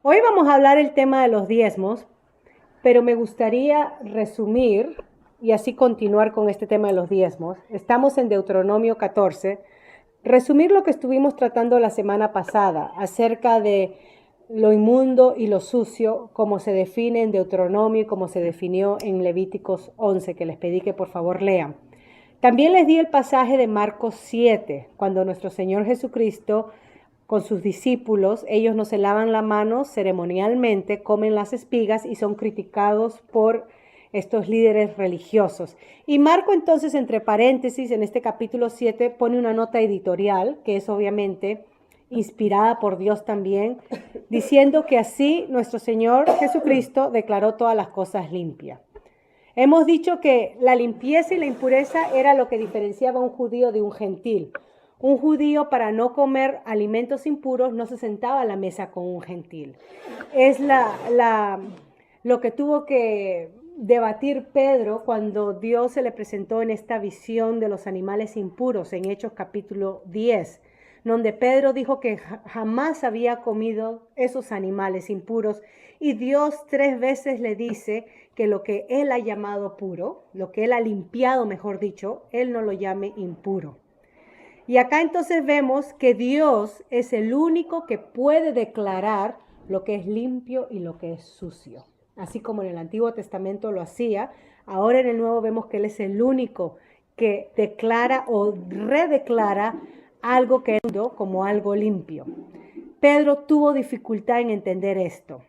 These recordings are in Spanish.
Hoy vamos a hablar el tema de los diezmos, pero me gustaría resumir y así continuar con este tema de los diezmos. Estamos en Deuteronomio 14. Resumir lo que estuvimos tratando la semana pasada acerca de lo inmundo y lo sucio, como se define en Deuteronomio y como se definió en Levíticos 11, que les pedí que por favor lean. También les di el pasaje de Marcos 7, cuando nuestro Señor Jesucristo con sus discípulos, ellos no se lavan la mano ceremonialmente, comen las espigas y son criticados por estos líderes religiosos. Y Marco entonces, entre paréntesis, en este capítulo 7, pone una nota editorial, que es obviamente inspirada por Dios también, diciendo que así nuestro Señor Jesucristo declaró todas las cosas limpias. Hemos dicho que la limpieza y la impureza era lo que diferenciaba a un judío de un gentil. Un judío, para no comer alimentos impuros, no se sentaba a la mesa con un gentil. Es lo que tuvo que debatir Pedro cuando Dios se le presentó en esta visión de los animales impuros en Hechos capítulo 10, donde Pedro dijo que jamás había comido esos animales impuros y Dios 3 veces le dice que lo que él ha llamado puro, lo que él ha limpiado, mejor dicho, él no lo llame impuro. Y acá entonces vemos que Dios es el único que puede declarar lo que es limpio y lo que es sucio. Así como en el Antiguo Testamento lo hacía, ahora en el Nuevo vemos que Él es el único que declara o redeclara algo que es como algo limpio. Pedro tuvo dificultad en entender esto,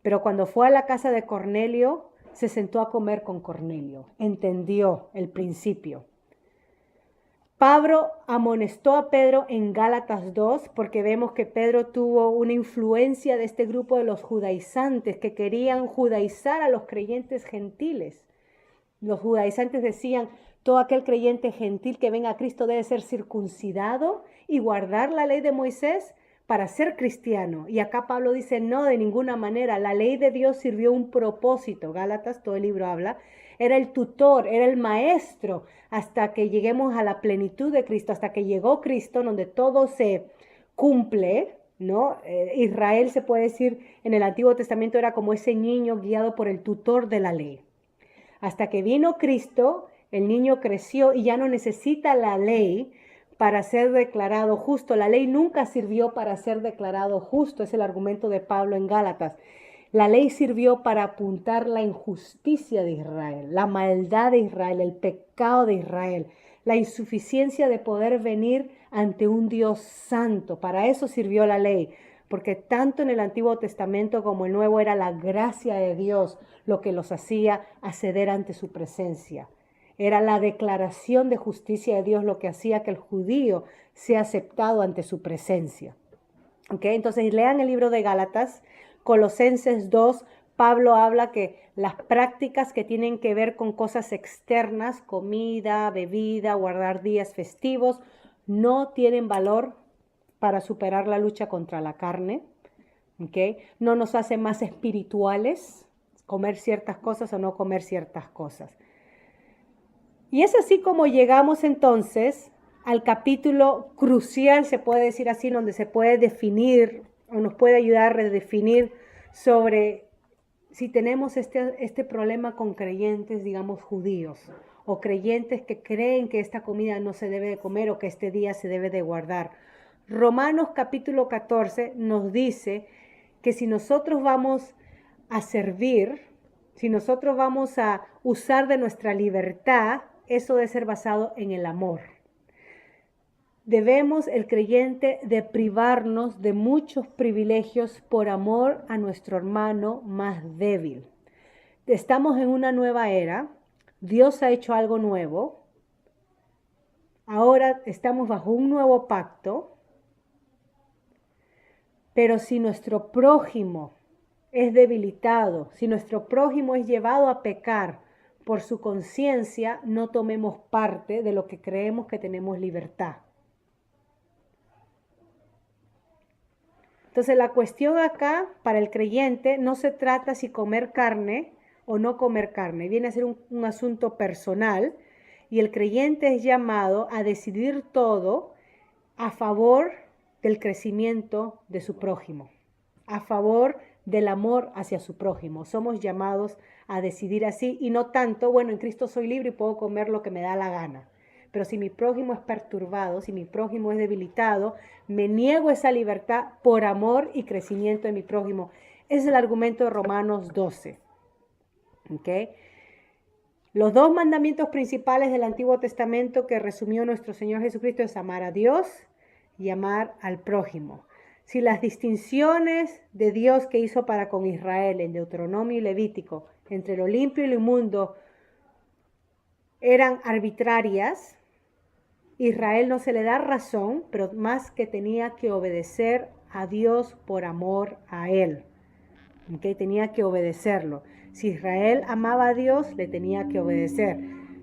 pero cuando fue a la casa de Cornelio, se sentó a comer con Cornelio, entendió el principio. Pablo amonestó a Pedro en Gálatas 2 porque vemos que Pedro tuvo una influencia de este grupo de los judaizantes que querían judaizar a los creyentes gentiles. Los judaizantes decían, todo aquel creyente gentil que venga a Cristo debe ser circuncidado y guardar la ley de Moisés para ser cristiano. Y acá Pablo dice, no, de ninguna manera, la ley de Dios sirvió un propósito. Gálatas, todo el libro habla, era el tutor, era el maestro, hasta que lleguemos a la plenitud de Cristo, hasta que llegó Cristo, donde todo se cumple, ¿no? Israel, se puede decir, en el Antiguo Testamento era como ese niño guiado por el tutor de la ley. Hasta que vino Cristo, el niño creció y ya no necesita la ley para ser declarado justo. La ley nunca sirvió para ser declarado justo, es el argumento de Pablo en Gálatas. La ley sirvió para apuntar la injusticia de Israel, la maldad de Israel, el pecado de Israel, la insuficiencia de poder venir ante un Dios santo. Para eso sirvió la ley, porque tanto en el Antiguo Testamento como el Nuevo era la gracia de Dios lo que los hacía acceder ante su presencia. Era la declaración de justicia de Dios lo que hacía que el judío sea aceptado ante su presencia. ¿Okay? Entonces lean el libro de Gálatas, Colosenses 2, Pablo habla que las prácticas que tienen que ver con cosas externas, comida, bebida, guardar días festivos, no tienen valor para superar la lucha contra la carne. ¿Okay? No nos hace más espirituales comer ciertas cosas o no comer ciertas cosas. Y es así como llegamos entonces al capítulo crucial, se puede decir así, donde se puede definir o nos puede ayudar a redefinir sobre si tenemos este problema con creyentes, digamos, judíos, o creyentes que creen que esta comida no se debe de comer o que este día se debe de guardar. Romanos capítulo 14 nos dice que si nosotros vamos a servir, si nosotros vamos a usar de nuestra libertad, eso debe ser basado en el amor. Debemos, el creyente, de privarnos de muchos privilegios por amor a nuestro hermano más débil. Estamos en una nueva era, Dios ha hecho algo nuevo, ahora estamos bajo un nuevo pacto, pero si nuestro prójimo es debilitado, si nuestro prójimo es llevado a pecar por su conciencia, no tomemos parte de lo que creemos que tenemos libertad. Entonces la cuestión acá para el creyente no se trata si comer carne o no comer carne, viene a ser un asunto personal y el creyente es llamado a decidir todo a favor del crecimiento de su prójimo. a favor del amor hacia su prójimo. Somos llamados a decidir así y no tanto, bueno, en Cristo soy libre y puedo comer lo que me da la gana. Pero si mi prójimo es perturbado, si mi prójimo es debilitado, me niego esa libertad por amor y crecimiento de mi prójimo. Ese es el argumento de Romanos 12. ¿Okay? Los dos mandamientos principales del Antiguo Testamento que resumió nuestro Señor Jesucristo es amar a Dios y amar al prójimo. Si las distinciones de Dios que hizo para con Israel en Deuteronomio y Levítico entre lo limpio y lo inmundo eran arbitrarias, Israel no se le da razón, pero más que tenía que obedecer a Dios por amor a Él. ¿Okay? Tenía que obedecerlo. Si Israel amaba a Dios, le tenía que obedecer.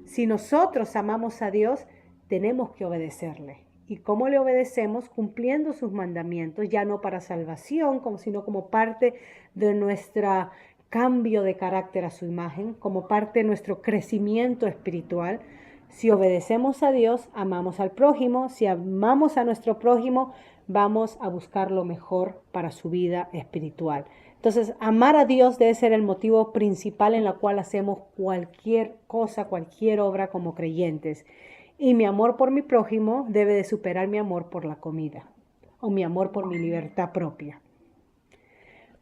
Si nosotros amamos a Dios, tenemos que obedecerle. ¿Y cómo le obedecemos? Cumpliendo sus mandamientos, ya no para salvación, sino como parte de nuestro cambio de carácter a su imagen, como parte de nuestro crecimiento espiritual. Si obedecemos a Dios, amamos al prójimo. Si amamos a nuestro prójimo, vamos a buscar lo mejor para su vida espiritual. Entonces, amar a Dios debe ser el motivo principal en el cual hacemos cualquier cosa, cualquier obra como creyentes. Y mi amor por mi prójimo debe de superar mi amor por la comida o mi amor por mi libertad propia.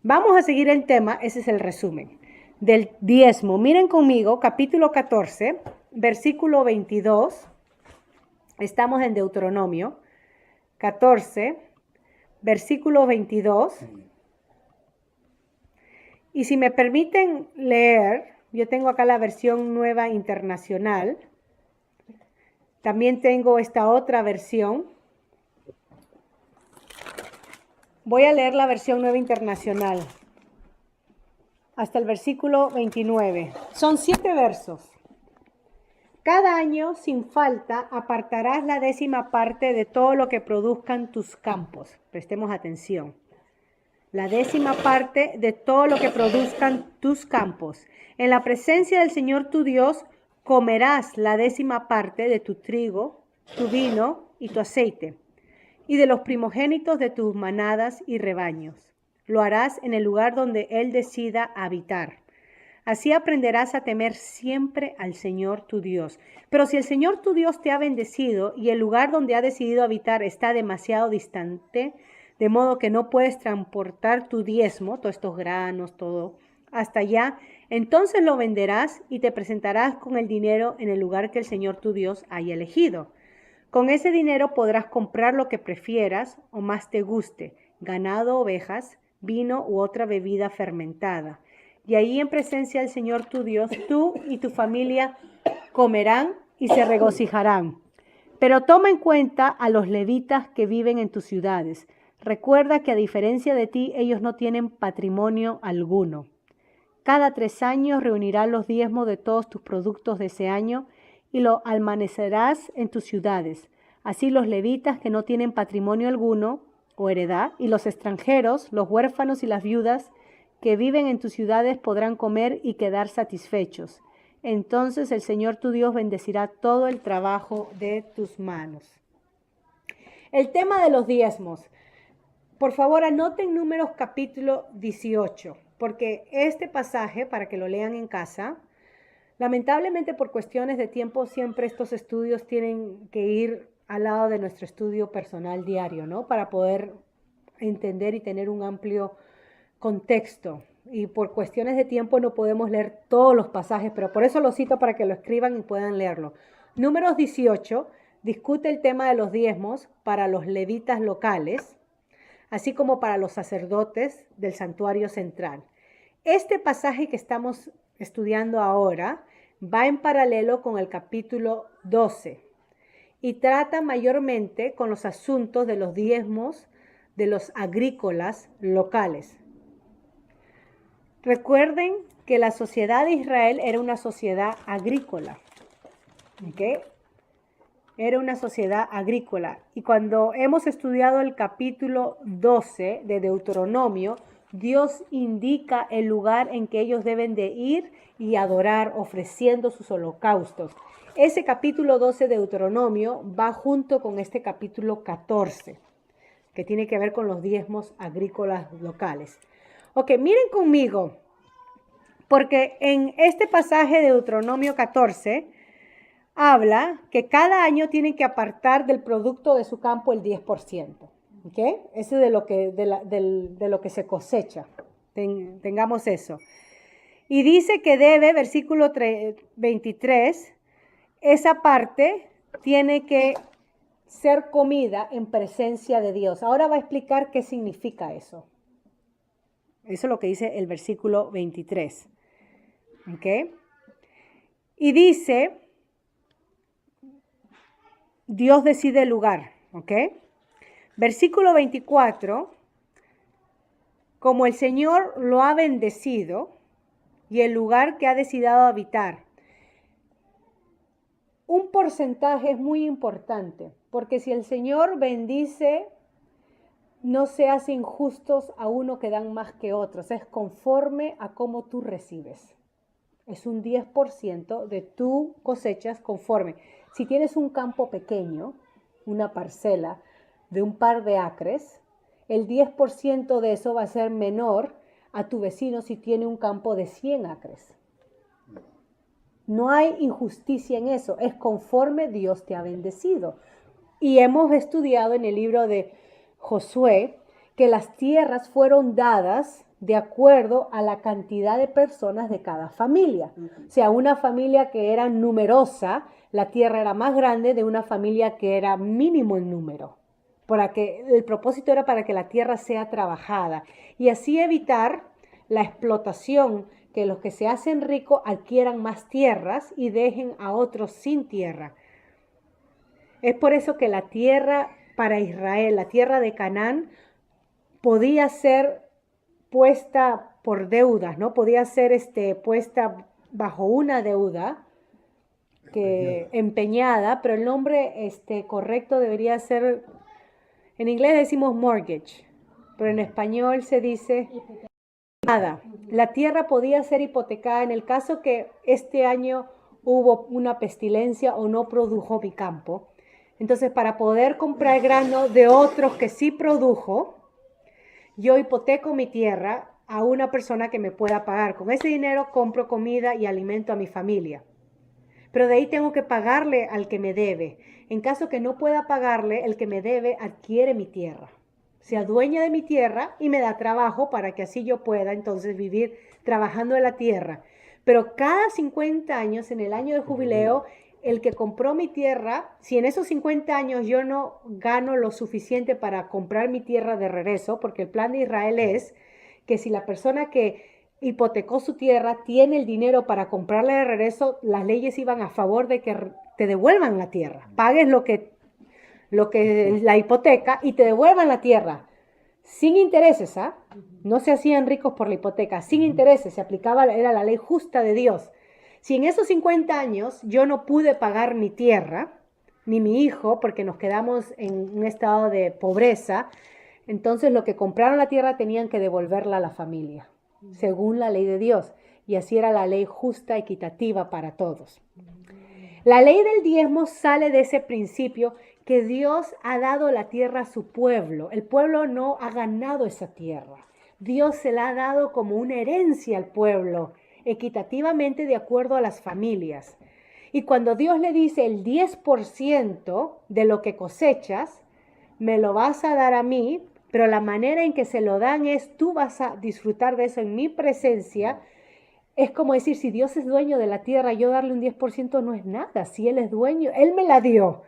Vamos a seguir el tema, ese es el resumen del diezmo. Miren conmigo, capítulo 14, versículo 22. Estamos en Deuteronomio 14, versículo 22. Y si me permiten leer, yo tengo acá la versión nueva internacional. También tengo esta otra versión. Voy a leer la versión nueva internacional hasta el versículo 29. Son 7 versos. Cada año, sin falta, apartarás la 10ª parte de todo lo que produzcan tus campos. Prestemos atención. La 10ª parte de todo lo que produzcan tus campos. En la presencia del Señor tu Dios, comerás la 10ª parte de tu trigo, tu vino y tu aceite, y de los primogénitos de tus manadas y rebaños. Lo harás en el lugar donde Él decida habitar. Así aprenderás a temer siempre al Señor tu Dios. Pero si el Señor tu Dios te ha bendecido y el lugar donde ha decidido habitar está demasiado distante, de modo que no puedes transportar tu diezmo, todos estos granos, todo, hasta allá, entonces lo venderás y te presentarás con el dinero en el lugar que el Señor tu Dios haya elegido. Con ese dinero podrás comprar lo que prefieras o más te guste, ganado, ovejas, vino u otra bebida fermentada. Y ahí en presencia del Señor tu Dios, tú y tu familia comerán y se regocijarán. Pero toma en cuenta a los levitas que viven en tus ciudades. Recuerda que a diferencia de ti, ellos no tienen patrimonio alguno. Cada 3 años reunirás los diezmos de todos tus productos de ese año y lo almacenarás en tus ciudades. Así los levitas que no tienen patrimonio alguno o heredad y los extranjeros, los huérfanos y las viudas que viven en tus ciudades podrán comer y quedar satisfechos. Entonces el Señor tu Dios bendecirá todo el trabajo de tus manos. El tema de los diezmos. Por favor, anoten Números capítulo 18, porque este pasaje, para que lo lean en casa, lamentablemente por cuestiones de tiempo siempre estos estudios tienen que ir al lado de nuestro estudio personal diario, ¿no? Para poder entender y tener un amplio contexto. Y por cuestiones de tiempo no podemos leer todos los pasajes, pero por eso lo cito para que lo escriban y puedan leerlo. Números 18 discute el tema de los diezmos para los levitas locales, así como para los sacerdotes del santuario central. Este pasaje que estamos estudiando ahora va en paralelo con el capítulo 12 y trata mayormente con los asuntos de los diezmos de los agrícolas locales. Recuerden que la sociedad de Israel era una sociedad agrícola, ¿ok? Era una sociedad agrícola. Y cuando hemos estudiado el capítulo 12 de Deuteronomio, Dios indica el lugar en que ellos deben de ir y adorar ofreciendo sus holocaustos. Ese capítulo 12 de Deuteronomio va junto con este capítulo 14. ¿Ok? que tiene que ver con los diezmos agrícolas locales. Ok, miren conmigo, porque en este pasaje de Deuteronomio 14 habla que cada año tienen que apartar del producto de su campo el 10%. ¿Ok? Ese es de lo que se cosecha. Tengamos eso. Y dice que debe, versículo 23, esa parte tiene que ser comida en presencia de Dios. Ahora va a explicar qué significa eso. Eso es lo que dice el versículo 23. ¿Ok? Y dice, Dios decide el lugar. ¿Ok? Versículo 24, como el Señor lo ha bendecido y el lugar que ha decidido habitar. Un porcentaje es muy importante, porque si el Señor bendice, no se hace injustos a uno que dan más que otros, es conforme a cómo tú recibes. Es un 10% de tu cosechas conforme. Si tienes un campo pequeño, una parcela de un par de acres, el 10% de eso va a ser menor a tu vecino si tiene un campo de 100 acres. No hay injusticia en eso, es conforme Dios te ha bendecido. Y hemos estudiado en el libro de Josué que las tierras fueron dadas de acuerdo a la cantidad de personas de cada familia. O sea, una familia que era numerosa, la tierra era más grande de una familia que era mínimo en número. El propósito era para que la tierra sea trabajada y así evitar la explotación, que los que se hacen ricos adquieran más tierras y dejen a otros sin tierra. Es por eso que la tierra para Israel, la tierra de Canaán, podía ser puesta por deudas, ¿no? Podía ser puesta bajo una deuda empeñada, pero el nombre correcto debería ser, en inglés decimos mortgage, pero en español se dice nada. La tierra podía ser hipotecada en el caso que este año hubo una pestilencia o no produjo mi campo. Entonces, para poder comprar grano de otros que sí produjo, yo hipoteco mi tierra a una persona que me pueda pagar. Con ese dinero compro comida y alimento a mi familia. Pero de ahí tengo que pagarle al que me debe. En caso que no pueda pagarle, el que me debe adquiere mi tierra. Se adueña de mi tierra y me da trabajo para que así yo pueda entonces vivir trabajando en la tierra. Pero cada 50 años, en el año de jubileo, el que compró mi tierra, si en esos 50 años yo no gano lo suficiente para comprar mi tierra de regreso, porque el plan de Israel es que si la persona que hipotecó su tierra tiene el dinero para comprarla de regreso, las leyes iban a favor de que te devuelvan la tierra, pagues lo que es la hipoteca y te devuelvan la tierra sin intereses, ¿ah? No se hacían ricos por la hipoteca, sin intereses, se aplicaba, era la ley justa de Dios. Si en esos 50 años yo no pude pagar mi tierra, ni mi hijo, porque nos quedamos en un estado de pobreza, entonces lo que compraron la tierra tenían que devolverla a la familia, según la ley de Dios. Y así era la ley justa, equitativa para todos. La ley del diezmo sale de ese principio que Dios ha dado la tierra a su pueblo. El pueblo no ha ganado esa tierra. Dios se la ha dado como una herencia al pueblo, equitativamente de acuerdo a las familias. Y cuando Dios le dice el 10% de lo que cosechas, me lo vas a dar a mí, pero la manera en que se lo dan es tú vas a disfrutar de eso en mi presencia. Es como decir, si Dios es dueño de la tierra, yo darle un 10% no es nada. Si Él es dueño, Él me la dio.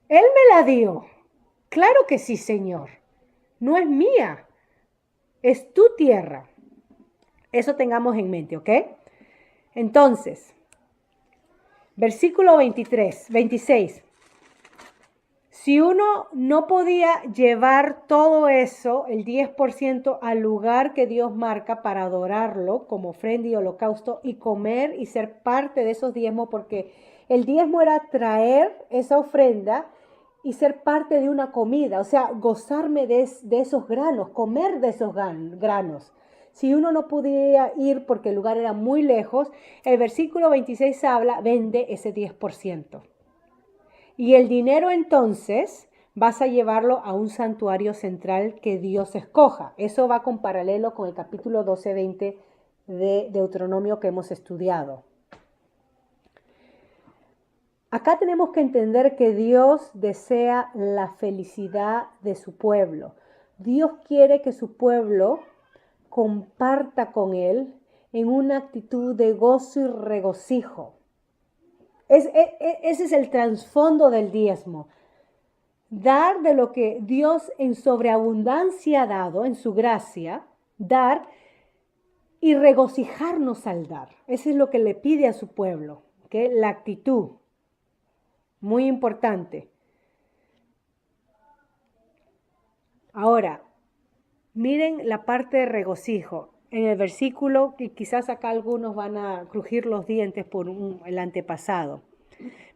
Él me la dio. Claro que sí, Señor. No es mía. Es tu tierra. Eso tengamos en mente, ¿ok? Entonces, versículo 26. Si uno no podía llevar todo eso, el 10%, al lugar que Dios marca para adorarlo como ofrenda y holocausto y comer y ser parte de esos diezmos, porque el diezmo era traer esa ofrenda y ser parte de una comida, o sea, gozarme de esos granos, comer de esos granos. Si uno no podía ir porque el lugar era muy lejos, el versículo 26 habla, vende ese 10%. Y el dinero entonces vas a llevarlo a un santuario central que Dios escoja. Eso va con paralelo con el capítulo 12-20 de Deuteronomio que hemos estudiado. Acá tenemos que entender que Dios desea la felicidad de su pueblo. Dios quiere que su pueblo comparta con Él en una actitud de gozo y regocijo. Ese es el trasfondo del diezmo. Dar de lo que Dios en sobreabundancia ha dado, en su gracia, dar y regocijarnos al dar. Eso es lo que le pide a su pueblo, ¿okay? La actitud. Muy importante. Ahora, miren la parte de regocijo. En el versículo, que quizás acá algunos van a crujir los dientes por el antepasado.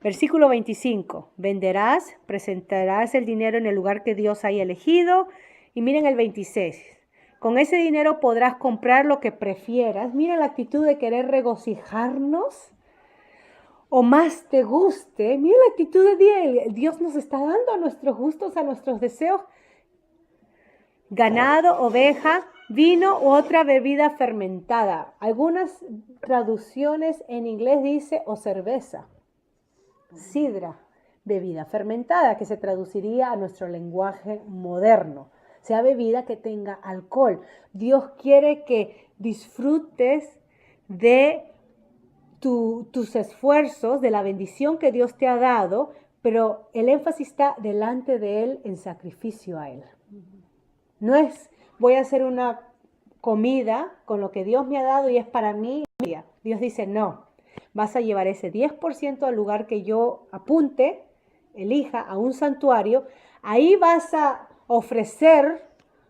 Versículo 25. Venderás, presentarás el dinero en el lugar que Dios haya elegido. Y miren el 26. Con ese dinero podrás comprar lo que prefieras. Miren la actitud de querer regocijarnos. O más te guste. Miren la actitud de Dios nos está dando a nuestros gustos, a nuestros deseos. Ganado, oveja, vino u otra bebida fermentada. Algunas traducciones en inglés dice o cerveza. Sidra, bebida fermentada, que se traduciría a nuestro lenguaje moderno. Sea bebida que tenga alcohol. Dios quiere que disfrutes de tus esfuerzos, de la bendición que Dios te ha dado, pero el énfasis está delante de Él en sacrificio a Él. No es voy a hacer una comida con lo que Dios me ha dado y es para mí. Dios dice no. Vas a llevar ese 10% al lugar que yo apunte, elija, a un santuario. Ahí vas a ofrecer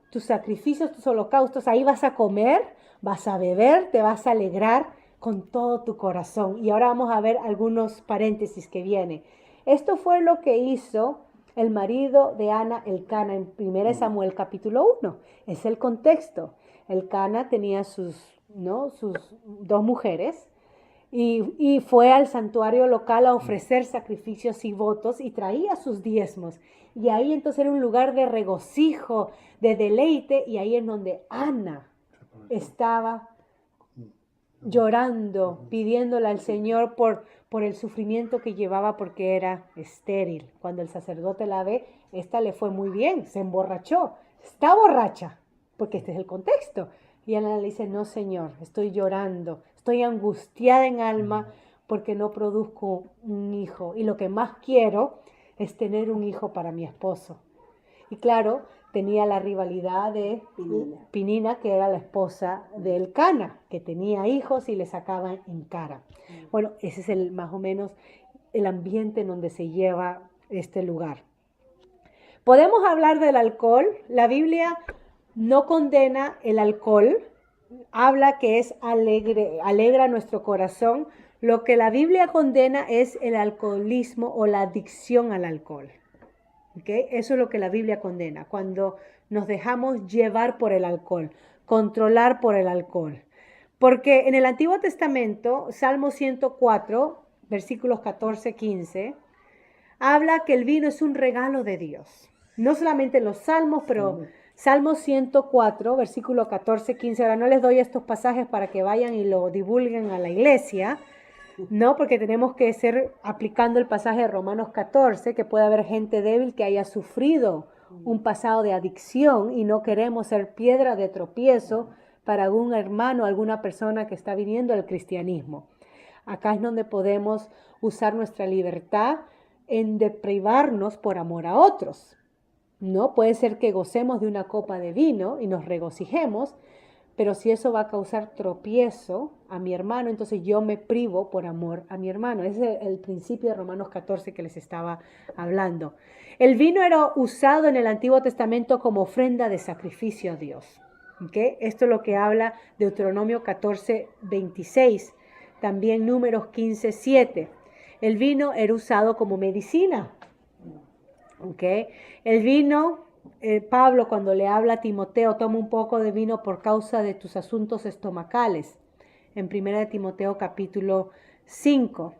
tus sacrificios, tus holocaustos. Ahí vas a comer, vas a beber, te vas a alegrar con todo tu corazón. Y ahora vamos a ver algunos paréntesis que vienen. Esto fue lo que hizo el marido de Ana, Elcana, en 1 Samuel capítulo 1. Es el contexto. Elcana tenía sus dos mujeres. Y fue al santuario local a ofrecer sacrificios y votos y traía sus diezmos. Y ahí entonces era un lugar de regocijo, de deleite, y ahí es donde Ana estaba llorando, pidiéndole al Señor por el sufrimiento que llevaba porque era estéril. Cuando el sacerdote la ve, esta le fue muy bien, se emborrachó, está borracha, porque este es el contexto. Y Ana le dice, no Señor, estoy llorando, estoy angustiada en alma porque no produzco un hijo. Y lo que más quiero es tener un hijo para mi esposo. Y claro, tenía la rivalidad de Pinina, que era la esposa de Elcana, que tenía hijos y le sacaban en cara. Bueno, ese es más o menos el ambiente en donde se lleva este lugar. Podemos hablar del alcohol. La Biblia no condena el alcohol, habla que es alegra nuestro corazón. Lo que la Biblia condena es el alcoholismo o la adicción al alcohol. ¿Okay? Eso es lo que la Biblia condena, cuando nos dejamos llevar por el alcohol, controlar por el alcohol. Porque en el Antiguo Testamento, Salmo 104, versículos 14-15, habla que el vino es un regalo de Dios. No solamente en los salmos, pero Salmo 104, versículo 14-15. Ahora no les doy estos pasajes para que vayan y lo divulguen a la iglesia, no, porque tenemos que ser aplicando el pasaje de Romanos 14, que puede haber gente débil que haya sufrido un pasado de adicción y no queremos ser piedra de tropiezo para algún hermano, alguna persona que está viniendo al cristianismo. Acá es donde podemos usar nuestra libertad en deprivarnos por amor a otros. No, puede ser que gocemos de una copa de vino y nos regocijemos, pero si eso va a causar tropiezo a mi hermano, entonces yo me privo por amor a mi hermano. Ese es el principio de Romanos 14 que les estaba hablando. El vino era usado en el Antiguo Testamento como ofrenda de sacrificio a Dios. ¿Okay? Esto es lo que habla Deuteronomio 14, 26. También Números 15, 7. El vino era usado como medicina. ¿Okay? El vino... Pablo, cuando le habla a Timoteo, toma un poco de vino por causa de tus asuntos estomacales. En 1 Timoteo capítulo 5.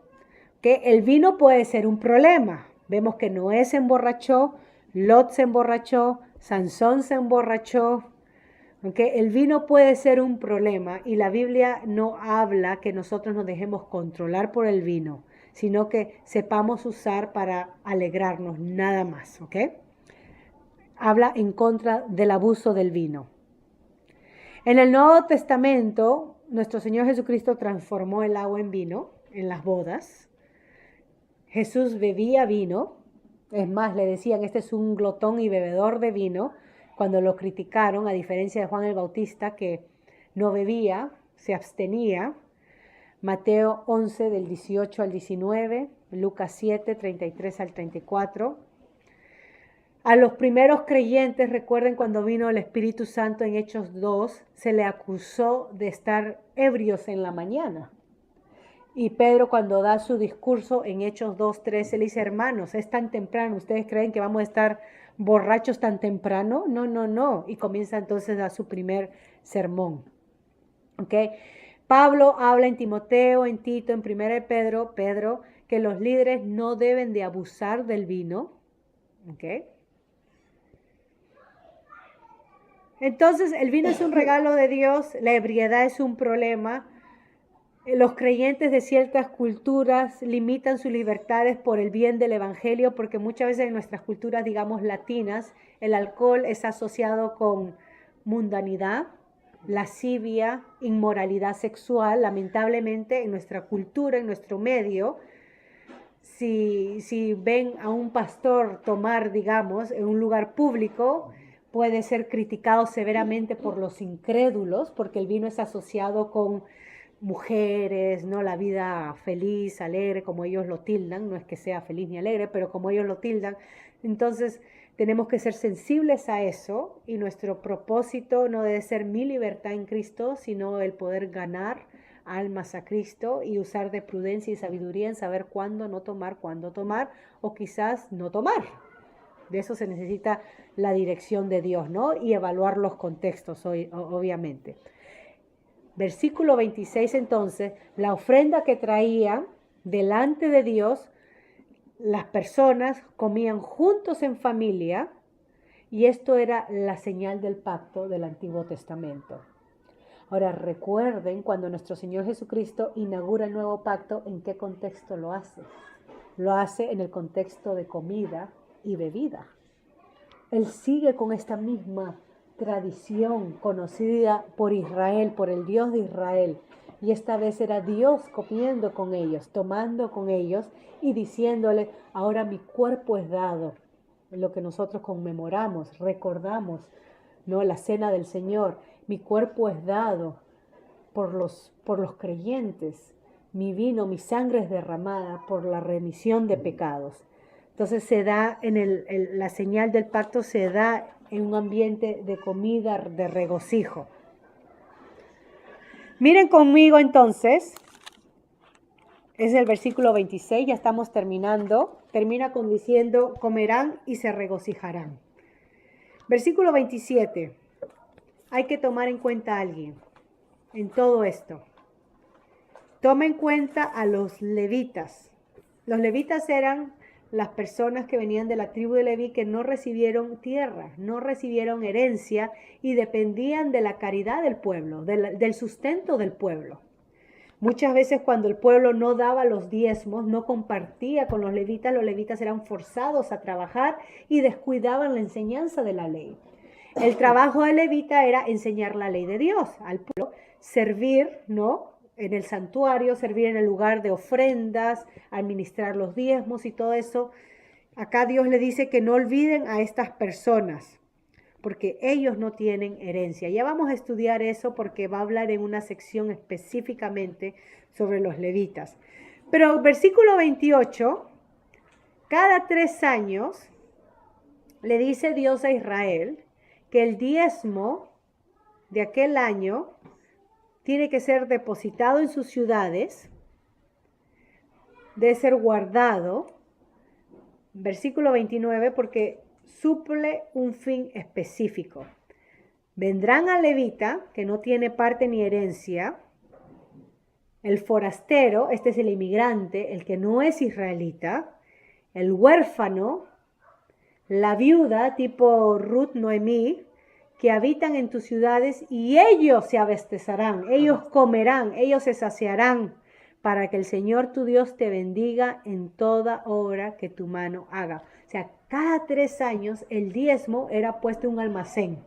Que el vino puede ser un problema. Vemos que Noé se emborrachó, Lot se emborrachó, Sansón se emborrachó. ¿Okay? El vino puede ser un problema y la Biblia no habla que nosotros nos dejemos controlar por el vino, sino que sepamos usar para alegrarnos, nada más. ¿Okay? Habla en contra del abuso del vino. En el Nuevo Testamento, nuestro Señor Jesucristo transformó el agua en vino en las bodas. Jesús bebía vino. Es más, le decían, este es un glotón y bebedor de vino, cuando lo criticaron, a diferencia de Juan el Bautista, que no bebía, se abstenía. Mateo 11, del 18 al 19, Lucas 7, 33 al 34. A los primeros creyentes, recuerden cuando vino el Espíritu Santo en Hechos 2, se le acusó de estar ebrios en la mañana. Y Pedro, cuando da su discurso en Hechos 2:13, le dice, hermanos, es tan temprano, ¿ustedes creen que vamos a estar borrachos tan temprano? No, no, no. Y comienza entonces a su primer sermón. ¿Ok? Pablo habla en Timoteo, en Tito, en 1 Pedro, que los líderes no deben de abusar del vino. ¿Ok? Entonces, el vino es un regalo de Dios, la ebriedad es un problema. Los creyentes de ciertas culturas limitan sus libertades por el bien del evangelio, porque muchas veces en nuestras culturas, digamos, latinas, el alcohol es asociado con mundanidad, lascivia, inmoralidad sexual. Lamentablemente, en nuestra cultura, en nuestro medio, si ven a un pastor tomar, digamos, en un lugar público, puede ser criticado severamente por los incrédulos, porque el vino es asociado con mujeres, ¿no? La vida feliz, alegre, como ellos lo tildan, no es que sea feliz ni alegre, pero como ellos lo tildan. Entonces, tenemos que ser sensibles a eso, y nuestro propósito no debe ser mi libertad en Cristo, sino el poder ganar almas a Cristo y usar de prudencia y sabiduría en saber cuándo no tomar, cuándo tomar, o quizás no tomar. De eso se necesita la dirección de Dios, ¿no? Y evaluar los contextos, obviamente. Versículo 26 entonces, la ofrenda que traían delante de Dios, las personas comían juntos en familia, y esto era la señal del pacto del Antiguo Testamento. Ahora recuerden, cuando nuestro Señor Jesucristo inaugura el nuevo pacto, ¿en qué contexto lo hace? Lo hace en el contexto de comida y bebida. Él sigue con esta misma tradición conocida por Israel, por el Dios de Israel. Y esta vez era Dios comiendo con ellos, tomando con ellos y diciéndole, ahora mi cuerpo es dado. Lo que nosotros conmemoramos, recordamos, ¿no? La cena del Señor. Mi cuerpo es dado por los creyentes. Mi vino, mi sangre es derramada por la remisión de pecados. Entonces se da la señal del pacto se da en un ambiente de comida, de regocijo. Miren conmigo entonces, es el versículo 26, ya estamos terminando. Termina con diciendo, comerán y se regocijarán. Versículo 27, hay que tomar en cuenta a alguien en todo esto. Toma en cuenta a los levitas. Los levitas eran las personas que venían de la tribu de Leví, que no recibieron tierra, no recibieron herencia y dependían de la caridad del pueblo, del sustento del pueblo. Muchas veces cuando el pueblo no daba los diezmos, no compartía con los levitas eran forzados a trabajar y descuidaban la enseñanza de la ley. El trabajo del levita era enseñar la ley de Dios al pueblo, servir, ¿no?, en el santuario, servir en el lugar de ofrendas, administrar los diezmos y todo eso. Acá Dios le dice que no olviden a estas personas, porque ellos no tienen herencia. Ya vamos a estudiar eso porque va a hablar en una sección específicamente sobre los levitas. Pero versículo 28, cada 3 años le dice Dios a Israel que el diezmo de aquel año tiene que ser depositado en sus ciudades, debe ser guardado, versículo 29, porque suple un fin específico. Vendrán al levita, que no tiene parte ni herencia, el forastero, este es el inmigrante, el que no es israelita, el huérfano, la viuda, tipo Ruth, Noemí, que habitan en tus ciudades y ellos se abastecerán, ellos comerán, ellos se saciarán, para que el Señor tu Dios te bendiga en toda obra que tu mano haga. O sea, cada 3 años el diezmo era puesto en un almacén,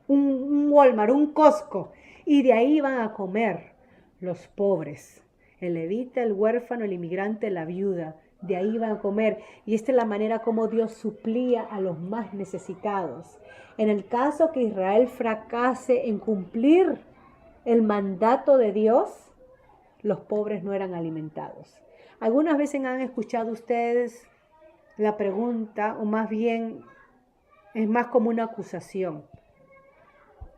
un Walmart, un Costco, y de ahí iban a comer los pobres, el levita, el huérfano, el inmigrante, la viuda. De ahí iban a comer. Y esta es la manera como Dios suplía a los más necesitados. En el caso que Israel fracase en cumplir el mandato de Dios, los pobres no eran alimentados. Algunas veces han escuchado ustedes la pregunta, o más bien es más como una acusación.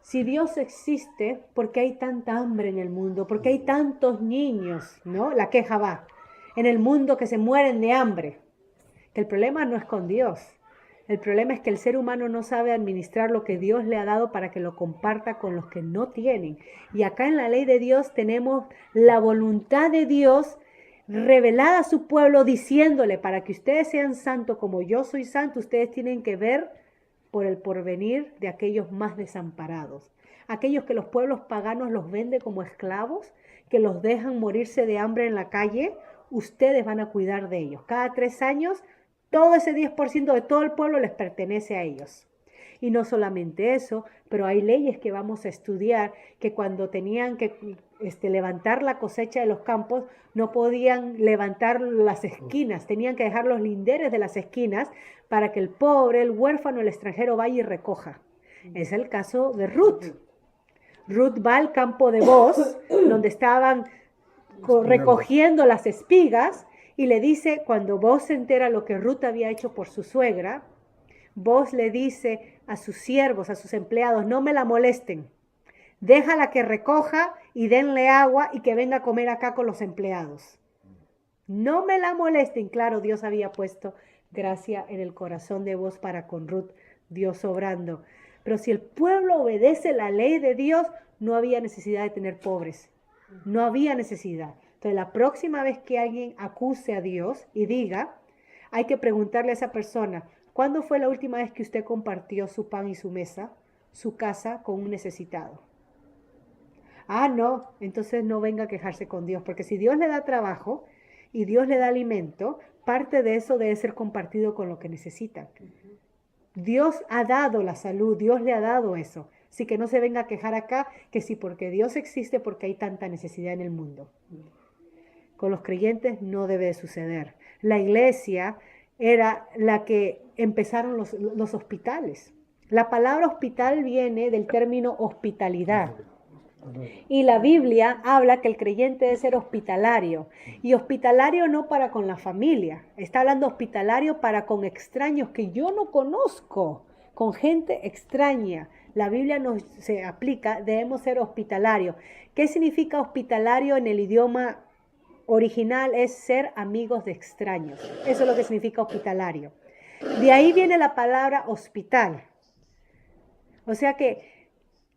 Si Dios existe, ¿por qué hay tanta hambre en el mundo? ¿Por qué hay tantos niños? ¿No? La queja va. En el mundo que se mueren de hambre. Que el problema no es con Dios. El problema es que el ser humano no sabe administrar lo que Dios le ha dado para que lo comparta con los que no tienen. Y acá en la ley de Dios tenemos la voluntad de Dios revelada a su pueblo diciéndole, para que ustedes sean santos como yo soy santo, ustedes tienen que ver por el porvenir de aquellos más desamparados. Aquellos que los pueblos paganos los venden como esclavos, que los dejan morirse de hambre en la calle, ustedes van a cuidar de ellos. Cada 3 años, todo ese 10% de todo el pueblo les pertenece a ellos. Y no solamente eso, pero hay leyes que vamos a estudiar que cuando tenían que levantar la cosecha de los campos, no podían levantar las esquinas, tenían que dejar los linderes de las esquinas para que el pobre, el huérfano, el extranjero vaya y recoja. Es el caso de Ruth. Ruth va al campo de Boaz, donde estaban recogiendo las espigas, y le dice, cuando Boaz se entera lo que Ruth había hecho por su suegra, Boaz le dice a sus siervos, a sus empleados, no me la molesten, déjala que recoja y denle agua y que venga a comer acá con los empleados. No me la molesten. Claro, Dios había puesto gracia en el corazón de Boaz para con Ruth, Dios obrando. Pero si el pueblo obedece la ley de Dios, no había necesidad de tener pobres. No había necesidad. Entonces, la próxima vez que alguien acuse a Dios y diga, hay que preguntarle a esa persona, ¿cuándo fue la última vez que usted compartió su pan y su mesa, su casa con un necesitado? Ah, no, entonces no venga a quejarse con Dios, porque si Dios le da trabajo y Dios le da alimento, parte de eso debe ser compartido con lo que necesitan. Dios ha dado la salud, Dios le ha dado eso. Así que no se venga a quejar acá, que sí, porque Dios existe, porque hay tanta necesidad en el mundo. Con los creyentes no debe de suceder. La iglesia era la que empezaron los hospitales. La palabra hospital viene del término hospitalidad. Y la Biblia habla que el creyente debe ser hospitalario. Y hospitalario no para con la familia. Está hablando hospitalario para con extraños que yo no conozco, con gente extraña. La Biblia nos se aplica, debemos ser hospitalarios. ¿Qué significa hospitalario en el idioma original? Es ser amigos de extraños. Eso es lo que significa hospitalario. De ahí viene la palabra hospital. O sea que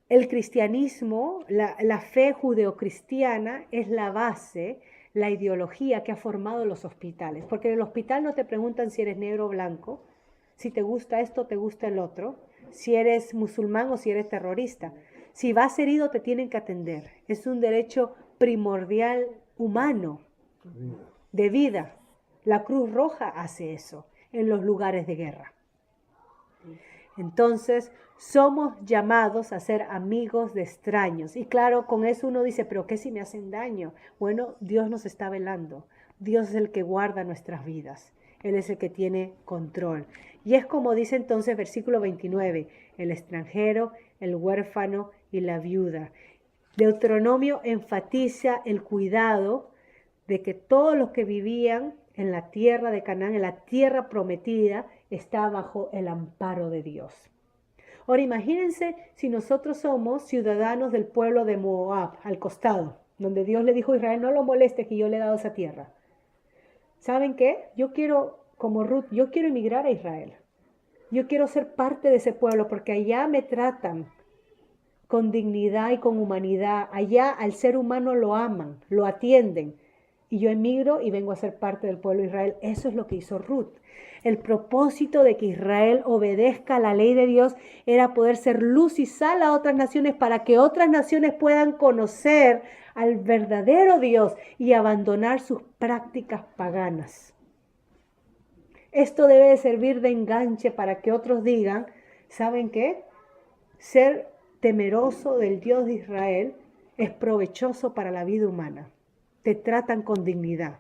el cristianismo, la fe judeocristiana es la base, la ideología que ha formado los hospitales. Porque en el hospital no te preguntan si eres negro o blanco, si te gusta esto o te gusta el otro, si eres musulmán o si eres terrorista. Si vas herido te tienen que atender. Es un derecho primordial humano, de vida. La Cruz Roja hace eso en los lugares de guerra. Entonces, somos llamados a ser amigos de extraños. Y claro, con eso uno dice, ¿pero qué si me hacen daño? Bueno, Dios nos está velando. Dios es el que guarda nuestras vidas. Él es el que tiene control. Y es como dice entonces versículo 29, el extranjero, el huérfano y la viuda. Deuteronomio enfatiza el cuidado de que todos los que vivían en la tierra de Canaán, en la tierra prometida, está bajo el amparo de Dios. Ahora imagínense si nosotros somos ciudadanos del pueblo de Moab, al costado, donde Dios le dijo a Israel, no lo molestes que yo le he dado esa tierra. ¿Saben qué? Yo quiero, como Ruth, yo quiero emigrar a Israel. Yo quiero ser parte de ese pueblo porque allá me tratan con dignidad y con humanidad. Allá al ser humano lo aman, lo atienden. y yo emigro y vengo a ser parte del pueblo de Israel. Eso es lo que hizo Ruth. El propósito de que Israel obedezca a la ley de Dios era poder ser luz y sal a otras naciones para que otras naciones puedan conocer al verdadero Dios y abandonar sus prácticas paganas. Esto debe de servir de enganche para que otros digan, ¿saben qué? Ser temeroso del Dios de Israel es provechoso para la vida humana. Te tratan con dignidad.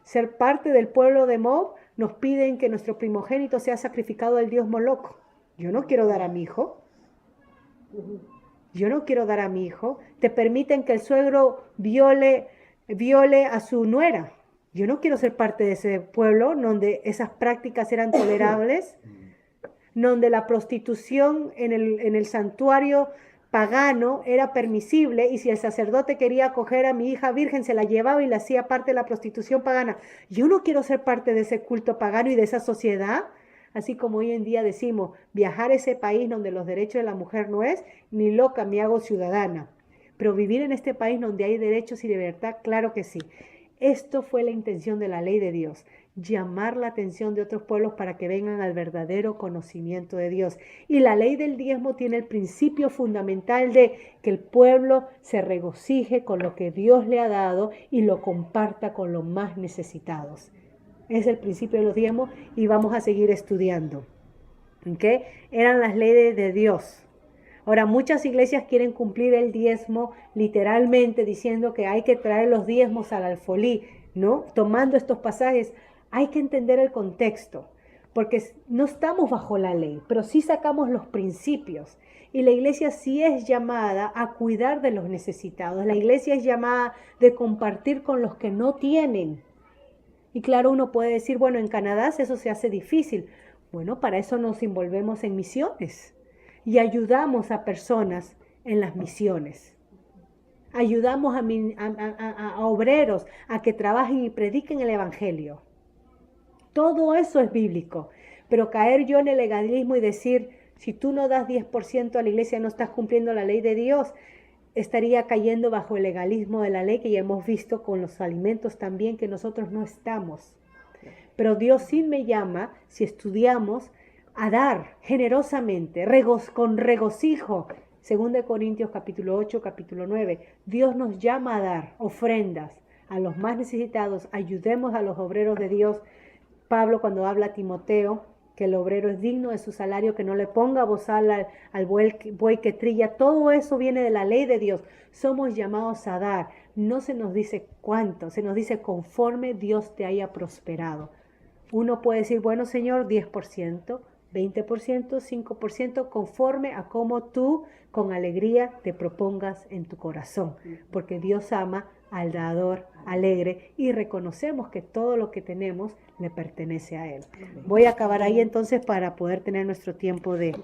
Ser parte del pueblo de Moab nos piden que nuestro primogénito sea sacrificado al dios Moloc. Yo no quiero dar a mi hijo. Yo no quiero dar a mi hijo. Te permiten que el suegro viole a su nuera. Yo no quiero ser parte de ese pueblo donde esas prácticas eran tolerables, donde la prostitución en el santuario pagano era permisible y si el sacerdote quería acoger a mi hija virgen se la llevaba y la hacía parte de la prostitución pagana. Yo no quiero ser parte de ese culto pagano y de esa sociedad, así como hoy en día decimos viajar a ese país donde los derechos de la mujer no es, ni loca me hago ciudadana, pero vivir en este país donde hay derechos y libertad, claro que sí. Esto fue la intención de la ley de Dios, llamar la atención de otros pueblos para que vengan al verdadero conocimiento de Dios. Y la ley del diezmo tiene el principio fundamental de que el pueblo se regocije con lo que Dios le ha dado y lo comparta con los más necesitados. Es el principio de los diezmos y vamos a seguir estudiando. ¿Okay? Eran las leyes de Dios. Ahora, muchas iglesias quieren cumplir el diezmo literalmente diciendo que hay que traer los diezmos al alfolí, ¿no? Tomando estos pasajes, hay que entender el contexto, porque no estamos bajo la ley, pero sí sacamos los principios. Y la iglesia sí es llamada a cuidar de los necesitados. La iglesia es llamada de compartir con los que no tienen. Y claro, uno puede decir, bueno, en Canadá eso se hace difícil. Bueno, para eso nos envolvemos en misiones. Y ayudamos a personas en las misiones. Ayudamos a obreros a que trabajen y prediquen el evangelio. Todo eso es bíblico. Pero caer yo en el legalismo y decir, si tú no das 10% a la iglesia no estás cumpliendo la ley de Dios, estaría cayendo bajo el legalismo de la ley que ya hemos visto con los alimentos también que nosotros no estamos. Pero Dios sí me llama, si estudiamos, a dar generosamente, con regocijo. 2 Corintios capítulo 8, capítulo 9. Dios nos llama a dar ofrendas a los más necesitados. Ayudemos a los obreros de Dios. Pablo cuando habla a Timoteo, que el obrero es digno de su salario, que no le ponga bozal al buey que trilla. Todo eso viene de la ley de Dios. Somos llamados a dar. No se nos dice cuánto, se nos dice conforme Dios te haya prosperado. Uno puede decir, bueno Señor, 10%. 20%, 5%, conforme a cómo tú con alegría te propongas en tu corazón, porque Dios ama al dador alegre y reconocemos que todo lo que tenemos le pertenece a Él. Voy a acabar ahí entonces para poder tener nuestro tiempo de